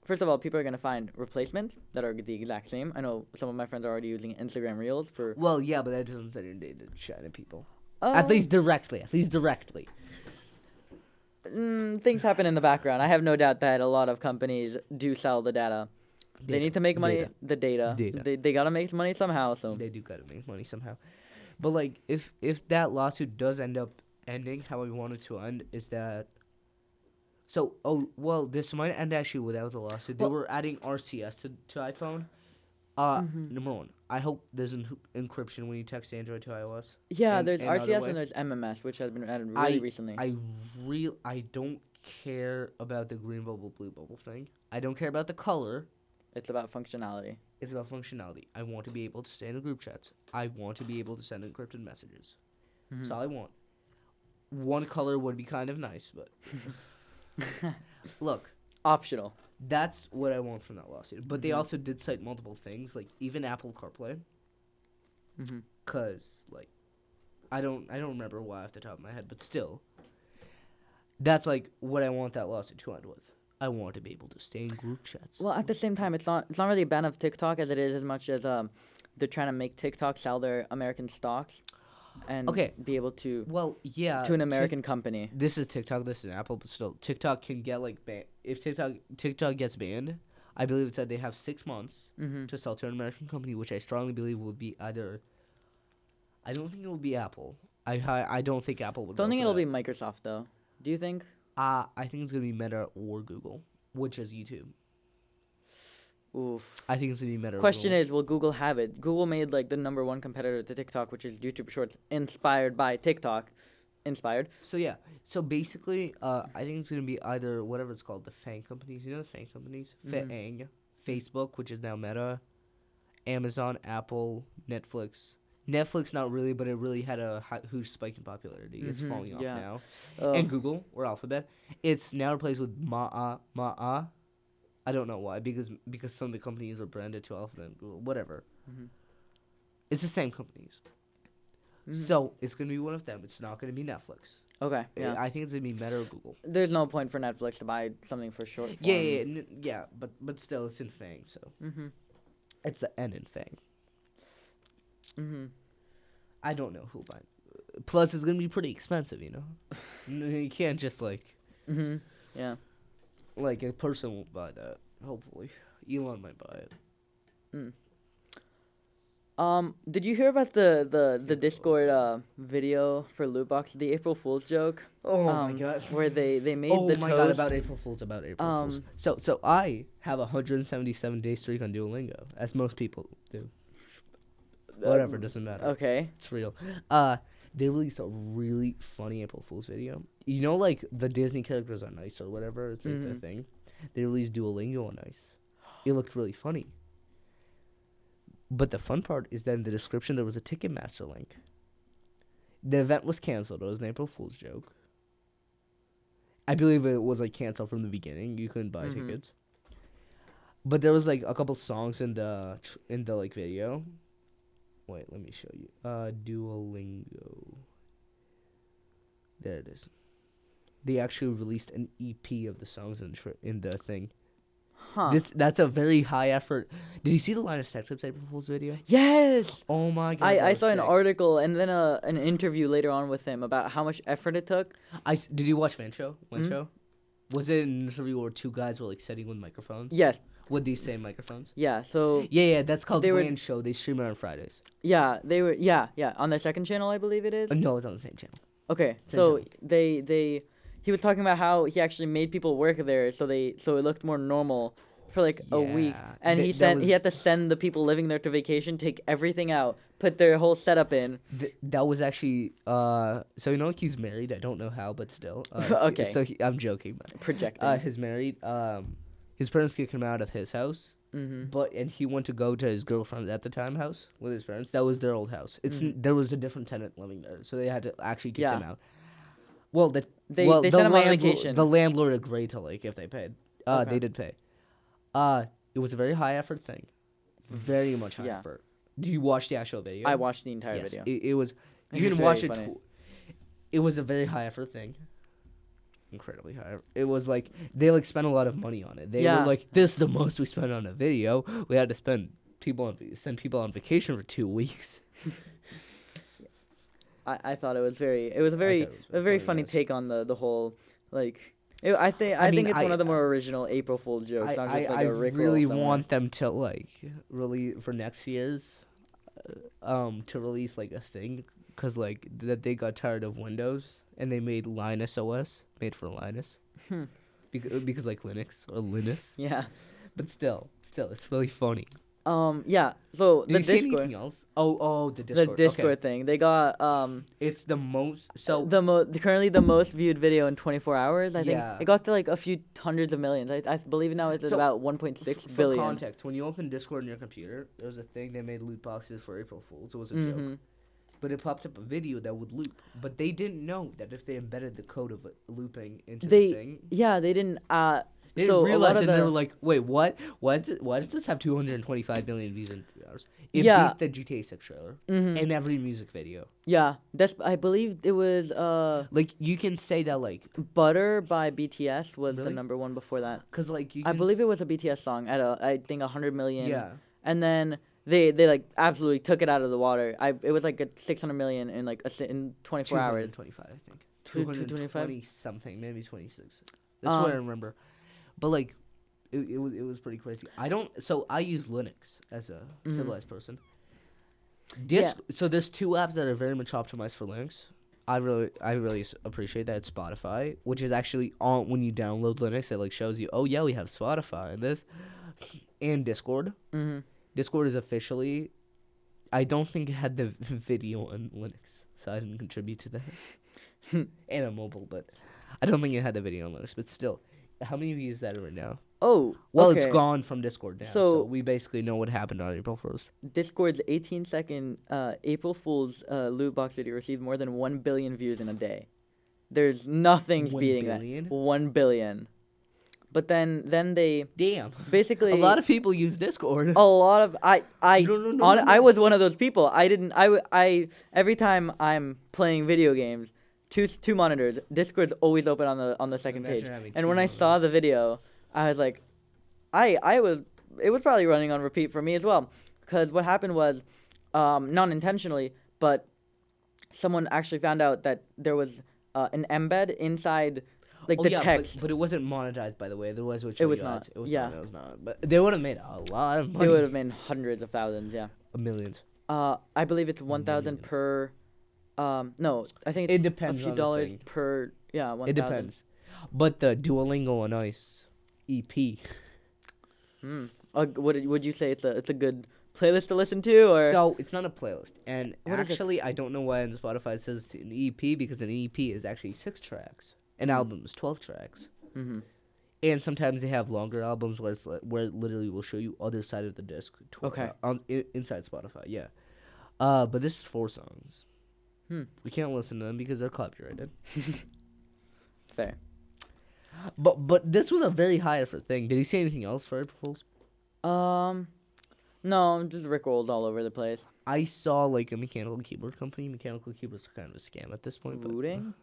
First of all, people are going to find replacements that are the exact same. I know some of my friends are already using Instagram Reels for... Well, yeah, but that doesn't send your data to China people. At least directly. Things happen in the background. I have no doubt that a lot of companies do sell the data. They need to make money. The data. They got to make money somehow. So they do got to make money somehow. But, if that lawsuit does end up ending how we want it to end, is that... So, this might end actually without the lawsuit. They were adding RCS to iPhone. Number one, I hope there's encryption when you text Android to iOS. Yeah, there's RCS and there's MMS, which has been added really recently. I don't care about the green bubble, blue bubble thing. I don't care about the color. It's about functionality. It's about functionality. I want to be able to stay in the group chats. I want to be able to send encrypted messages. That's all I want. One color would be kind of nice, but look, Optional. that's what I want from that lawsuit. But they also did cite multiple things, like even Apple CarPlay. Cause like, I don't remember why off the top of my head, but still, that's like what I want that lawsuit to end with. I want to be able to stay in group chats. Well, at the same time, it's not really a ban of TikTok as it is as much as they're trying to make TikTok sell their American stocks, and be able to to an American company. This is TikTok. This is Apple, but still, TikTok can get like if TikTok gets banned. I believe it said they have 6 months to sell to an American company, which I strongly believe will be either. I don't think it will be Apple. I don't think Apple would. Don't think it'll be Microsoft though. Do you think? I think it's gonna be Meta or Google, which is YouTube. Oof. I think it's gonna be Meta. Question is, will Google have it? Google made like the #1 competitor to TikTok, which is YouTube Shorts, inspired by TikTok. So yeah. So basically, I think it's gonna be either whatever it's called, the FANG companies. You know the FANG companies? FANG, Facebook, which is now Meta, Amazon, Apple, Netflix. Netflix, not really, but it really had a huge spike in popularity. It's falling off now. And Google, or Alphabet, it's now replaced with Ma'a. I don't know why, because some of the companies are branded to Alphabet and Google, whatever. It's the same companies. So it's going to be one of them. It's not going to be Netflix. Okay, yeah. I think it's going to be Meta or Google. There's no point for Netflix to buy something for short form. Yeah, but still, it's in FANG, so. It's the N in FANG. I don't know who'll buy it. Plus, it's going to be pretty expensive, you know? You can't just, like... Yeah. Like, a person won't buy that, hopefully. Elon might buy it. Did you hear about the Discord video for loot box, the April Fool's joke? Oh my god! Where they made the toast. Oh my god! About April Fools. So I have a 177-day streak on Duolingo, as most people do. Whatever, doesn't matter. Okay. It's real. They released a really funny April Fool's video. You know, like the Disney characters on Ice or whatever. It's like their thing. They released Duolingo on Ice. It looked really funny. But the fun part is that in the description there was a Ticketmaster link. The event was canceled. It was an April Fool's joke. I believe it was like canceled from the beginning. You couldn't buy tickets. But there was like a couple songs in the like video. Wait, let me show you. Duolingo. There it is. They actually released an EP of the songs in the thing. Huh. That's a very high effort. Did you see the Linus Tech Tips April Fool's video? Yes. Oh my god. I saw an article and then an interview later on with him about how much effort it took. Did you watch One Show? Was it an interview where two guys were like sitting with microphones? Yes. With these same microphones? Yeah. So. Yeah. That's called One Show. They stream it on Fridays. Yeah, they were. Yeah. On their second channel, I believe it is. No, it's on the same channel. Okay, so he was talking about how he actually made people work there, so it looked more normal for like a week, and he had to send the people living there to vacation, take everything out, put their whole setup in. That was actually so you know, like he's married. I don't know how, but still. Okay. So I'm joking. But, projecting. He's married. His parents kicked him out of his house. And he went to go to his girlfriend at the time house with his parents. That was their old house. There was a different tenant living there, so they had to actually kick them out. Well, they sent him on vacation. The landlord agreed to like if they paid. They did pay. It was a very high effort thing, very much high effort. Do you watch the actual video? I watched the entire video. It was. You can watch it. It was a very high effort thing. Incredibly high. It was like they like spent a lot of money on it. They were like, "This is the most we spent on a video. We had to send people on vacation for 2 weeks." I thought it was a very funny take on the whole like. I think it's one of the more original April Fool's jokes. Not just like a Rick really roll want them to like release for next year's, to release like a thing, cause like that they got tired of Windows and they made Linus OS made for Linus, because like Linux or Linus. Yeah, but still, it's really funny. Yeah. So Did the you see Discord, anything else? Oh, the the Discord. Discord Okay. thing, they got It's the most. So currently the most viewed video in 24 hours. I think yeah. it got to like a few hundreds of millions. I believe now it's at So, about 1.6 For billion. context, when you open Discord on your computer, there was a thing they made loot boxes for April Fools. It was a joke. Mm-hmm. But it popped up a video that would loop. But they didn't know that if they embedded the code of looping into the thing, They didn't. they So didn't realize, a lot and of they the were like, "Wait, what? Why does this have 225 million views in 3 hours?" It Yeah. beat the GTA 6 trailer Mhm. and every music video. Yeah, that's I believe it was Like you can say that, like, Butter by BTS was the Really? number one before that. cause like you. I Can believe it was a BTS song at I think 100 million. Yeah. And then they like absolutely took it out of the water. It was like a 600 million in like in 24 hours. 225, I think. 225? 220 something, maybe 26. That's what I remember. But like, it was pretty crazy. I use Linux as a civilized person. So there's two apps that are very much optimized for Linux. I really appreciate that. It's Spotify, which is actually on when you download Linux, it like shows you, oh yeah, we have Spotify and this, and Discord. Mm-hmm. Discord is officially. I don't think it had the video on Linux, so I didn't contribute to that. And a mobile, but I don't think it had the video on Linux. But still, how many views is that right now? Oh, Well, okay. it's gone from Discord now, So- so we basically know what happened on April 1st. Discord's 18-second April Fool's loot box video received more than 1 billion views in a day. There's nothing 1 beating billion? that. 1 billion. But then they Damn. basically A lot of people use Discord. a lot of I No, I was one of those people. I every time I'm playing video games, two monitors, Discord's always open on the second Imagine page. having And two when I saw the video, I was like, it was probably running on repeat for me as well, because what happened was, not intentionally, but someone actually found out that there was an embed inside, like the text. But it wasn't monetized, by the way. Otherwise, It was not. It was Yeah. not. It was not. But they would have made a lot of It money. would have been hundreds of thousands. Yeah. Millions. I believe it's 1,000 Millions. per. No, I think it's It depends a few on the dollars thing. per. Yeah, 1,000. It depends. But the Duolingo on Ice EP. Would you say it's a good playlist to listen to, or So it's not a playlist, and What is it? actually, I don't know why on Spotify it says it's an EP, because an EP is actually 6 tracks. An album is 12 tracks, mm-hmm. and sometimes they have longer albums where where it literally will show you other side of the disc. Okay. Inside Spotify, yeah. But this is 4 songs. Hmm. We can't listen to them because they're copyrighted. Fair. But this was a very high effort thing. Did he say anything else for April Fools? No, just Rickrolls all over the place. I saw like a mechanical keyboard company. Mechanical keyboards are kind of a scam at this point. But Rooting?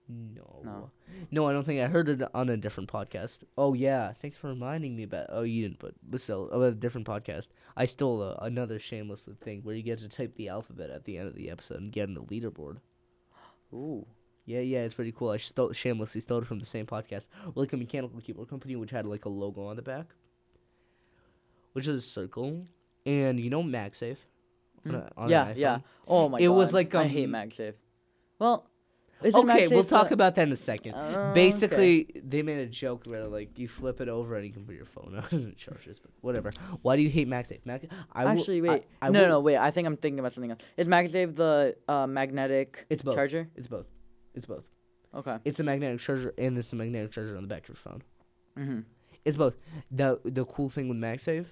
No. No, I don't think I heard it on a different podcast. Oh yeah, thanks for reminding me about. Oh, you didn't, but still, about a different podcast. I stole another shameless thing where you get to type the alphabet at the end of the episode and get on the leaderboard. Ooh. Yeah, it's pretty cool. I shamelessly stole it from the same podcast, like a mechanical keyboard company, which had like a logo on the back, which is a circle, and you know MagSafe. On an Yeah. iPhone? Oh my god. It was like, I hate MagSafe. Well, isn't Okay, we'll MagSafe talk the- about that in a second. Okay. Basically, they made a joke where like you flip it over and you can put your phone on and it charges, but whatever. Why do you hate MagSafe? Actually, wait. No, wait. I think I'm thinking about something else. Is MagSafe the magnetic It's both. charger? It's both. It's both. Okay. It's a magnetic charger and it's a magnetic charger on the back of your phone. Mm-hmm. It's both. The cool thing with MagSafe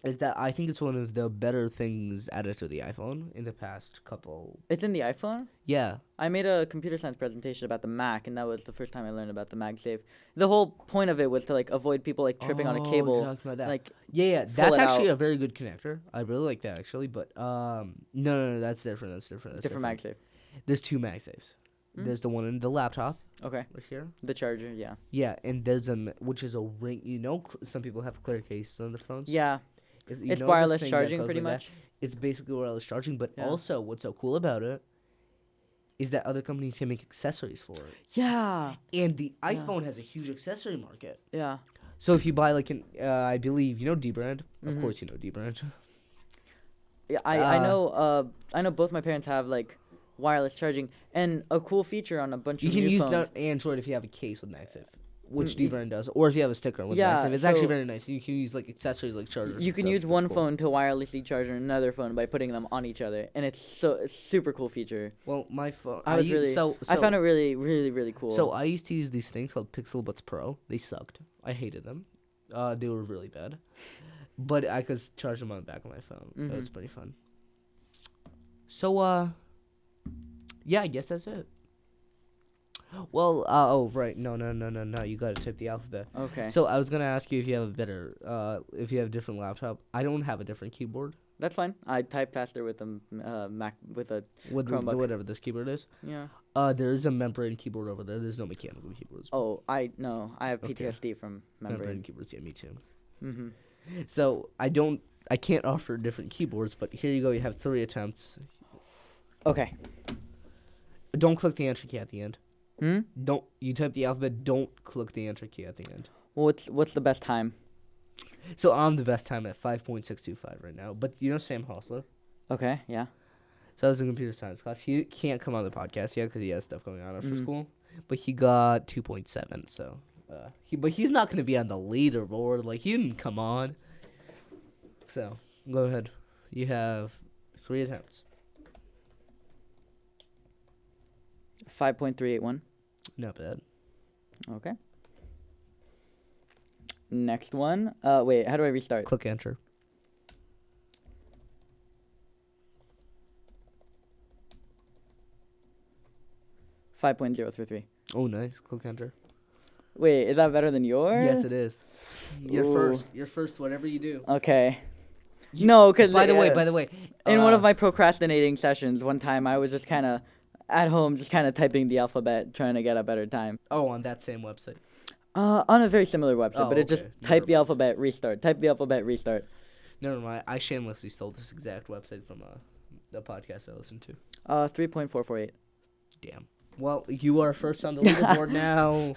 is that I think it's one of the better things added to the iPhone in the past couple. It's in the iPhone? Yeah. I made a computer science presentation about the Mac, and that was the first time I learned about the MagSafe. The whole point of it was to like avoid people like tripping on a Oh, cable. you're talking about that. Like, Yeah, pull that's it actually out. a very good connector. I really like that actually, but no, that's different. That's different. different MagSafe. There's 2 MagSafes. There's the one in the laptop Okay. right here. The charger, yeah. Yeah, and there's which is a ring. You know, some people have clear cases on their phones. Yeah. You It's know the wireless thing that charging goes pretty like that? much. It's basically wireless charging, but Yeah. also what's so cool about it is that other companies can make accessories for it. Yeah. And the iPhone has a huge accessory market. Yeah. So if you buy like I believe you know D brand. Of Mhm. course you know D brand. Yeah, I know both my parents have like wireless charging, and a cool feature on a bunch You of can new use phones. Android if you have a case with MagSafe. which D-Brand does, or if you have a sticker with Yeah, MagSafe. It's actually so- very nice. You can use like accessories like chargers. You and can stuff. use It's one cool. phone to wirelessly charge another phone by putting them on each other, and it's a super cool feature. Well, my phone. I was really, I found it really, really, really cool. So I used to use these things called Pixel Buds Pro. They sucked. I hated them. They were really bad. But I could charge them on the back of my phone. That was pretty fun. So yeah, I guess that's it. Well, oh right, no, you gotta type the alphabet. Okay. So I was gonna ask you if you have a better, if you have a different laptop. I don't have a different keyboard. That's fine. I type faster with a Mac with a With Chromebook. whatever this keyboard is. Yeah. There is a membrane keyboard over there. There's no mechanical keyboards. Oh, I have Okay. PTSD from membrane. keyboards. Yeah, me too. Mhm. So I can't offer different keyboards, but here you go. You have 3 attempts. Okay. Don't click the enter key at the end. Hmm. You type the alphabet. Don't click the enter key at the end. What's the best time? So I'm the best time at 5.625 right now. But you know Sam Hostler? Okay. Yeah. So I was in computer science class. He can't come on the podcast yet because he has stuff going on after Mhm. school. But he got 2.7. So he's not going to be on the leaderboard. Like he didn't come on. So go ahead. You have 3 attempts. 5.381. Not bad. Okay. Next one. Wait. How do I restart? Click enter. Five 5.033. Oh, nice. Click enter. Wait, is that better than yours? Yes, it is. You're Ooh. first. You're first. Whatever you do. Okay. No, because By the way, in one of my procrastinating sessions, one time I was just kind of at home, just kind of typing the alphabet, trying to get a better time. on that same website. On a very similar website, Oh, but it just okay. type Never the alphabet, restart. Type the alphabet, restart. Never mind. I shamelessly stole this exact website from the podcast I listened to. 3.448. Damn. Well, you are first on the leaderboard now.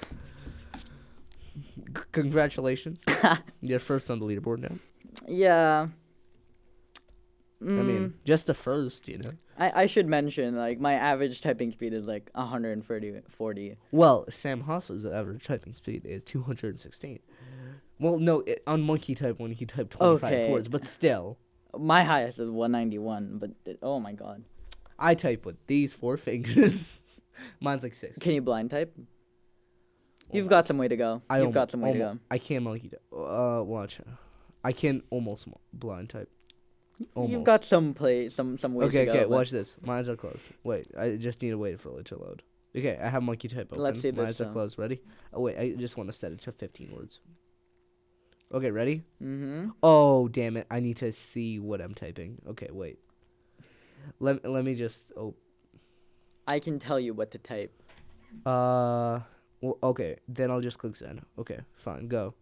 Congratulations. You're first on the leaderboard now. Yeah. I mean, just the first, I should mention, like, my average typing speed is like 140. Well, Sam Hassler's average typing speed is 216. Well, no, on Monkey Type 1, he typed 25 Okay. words, but still. My highest is 191, but oh my god. I type with these 4 fingers. Mine's like 6. Can you blind type? You've got some way to go. You've got some way to go. I can't monkey type. Watch. I can almost blind type. Almost. You've got some ways to go. Okay, but watch this. Mines are closed. Wait, I just need to wait for it to load. Okay, I have monkey type open. Let's see this, Mines are closed. Ready? Oh, wait, I just want to set it to 15 words. Okay, ready? Mm-hmm. Oh, damn it. I need to see what I'm typing. Okay, wait. Let me just... Oh. I can tell you what to type. Well, okay, then I'll just click send. Okay, fine, go.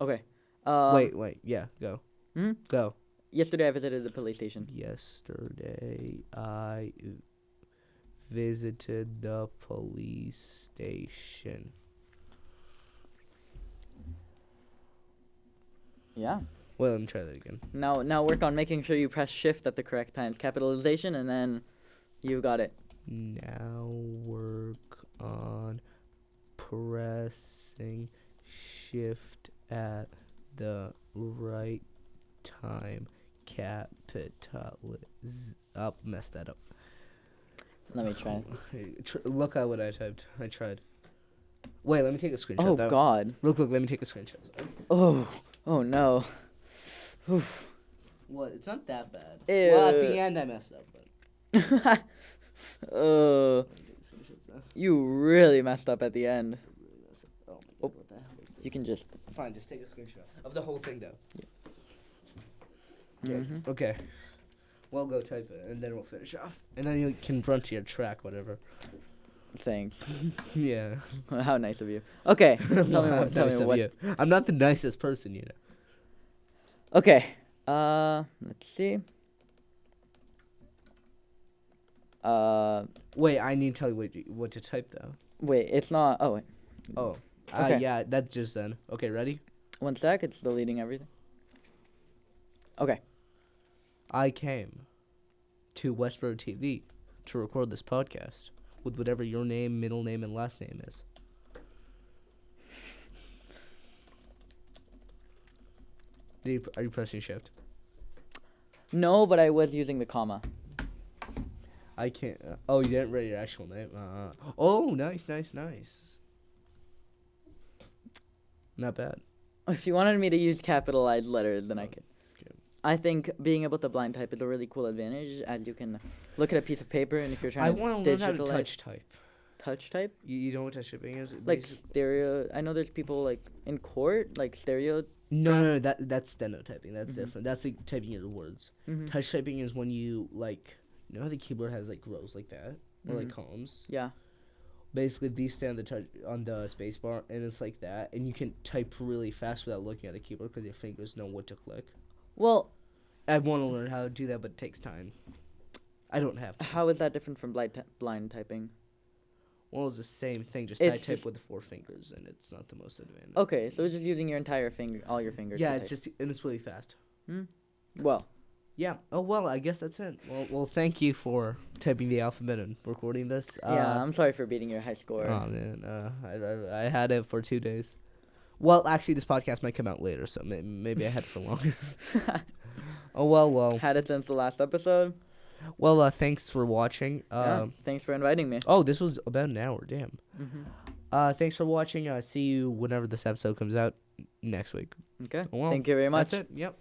Okay. Wait, yeah, go. Hmm? Go. Yesterday I visited the police station. Yesterday, I visited the police station. Yeah. Wait, let me try that again. Now work on making sure you press shift at the correct times. Capitalization, and then you got it. Now work on pressing shift at the right time. Messed that up. Let me try. Look at what I typed. I tried. Wait, let me take a screenshot. Oh though. god. Real quick, let me take a screenshot. Oh no. Oof. What? It's not that bad. Ew. Well, at the end I messed up, but. You really messed up at the end. Oh, my God, Oh. what the hell is this? You can just. Fine, just take a screenshot of the whole thing, though. Mhm. Okay. Well, go type it, and then we'll finish off. And then you can run to your track, whatever. Thanks. Yeah. How nice of you. Okay. Tell me Well, what. Tell nice me of what. you. I'm not the nicest person, Okay. Let's see. Wait, I need to tell you what to type, though. Wait. It's not. Oh wait. Oh. Okay. Yeah, that's just done. Okay, ready? 1 sec. It's deleting everything. Okay. I came to Westboro TV to record this podcast with whatever your name, middle name, and last name is. Are you pressing shift? No, but I was using the comma. I can't. Oh, you didn't write your actual name. Oh, nice. Not bad. If you wanted me to use capitalized letters, then I could. Okay. I think being able to blind type is a really cool advantage, as you can look at a piece of paper, and if you're trying to want to learn how to digitalize touch type. touch type, You know what touch typing is? like stereo. I know there's people like in court, like stereo. No. That's stenotyping. That's Mhm. different. That's like typing your words. Mm-hmm. Touch typing is when you like. You know how the keyboard has like rows like that or like columns. Yeah. Basically, these stay on the on the space bar, and it's like that, and you can type really fast without looking at the keyboard because your fingers know what to click. Well, I want to learn how to do that, but it takes time. I don't have. how is that different from blind typing? Well, it's the same thing. Just It's I type just- with the 4 fingers, and it's not the most advanced. Okay, so it's just using your entire finger, all your fingers. Yeah, to it's type. just and it's really fast. Well, Yeah. Oh well, I guess that's it. Well, thank you for typing the alphabet and recording this. yeah. I'm sorry for beating your high score. Oh man, I had it for 2 days. Well, actually, this podcast might come out later, so maybe I had it for longer. Oh well. Had it since the last episode. Well, thanks for watching. Yeah, thanks for inviting me. Oh, this was about an hour. Damn. Mm-hmm. Thanks for watching. See you whenever this episode comes out next week. Okay. Well, Thank you very much. That's it. Yep.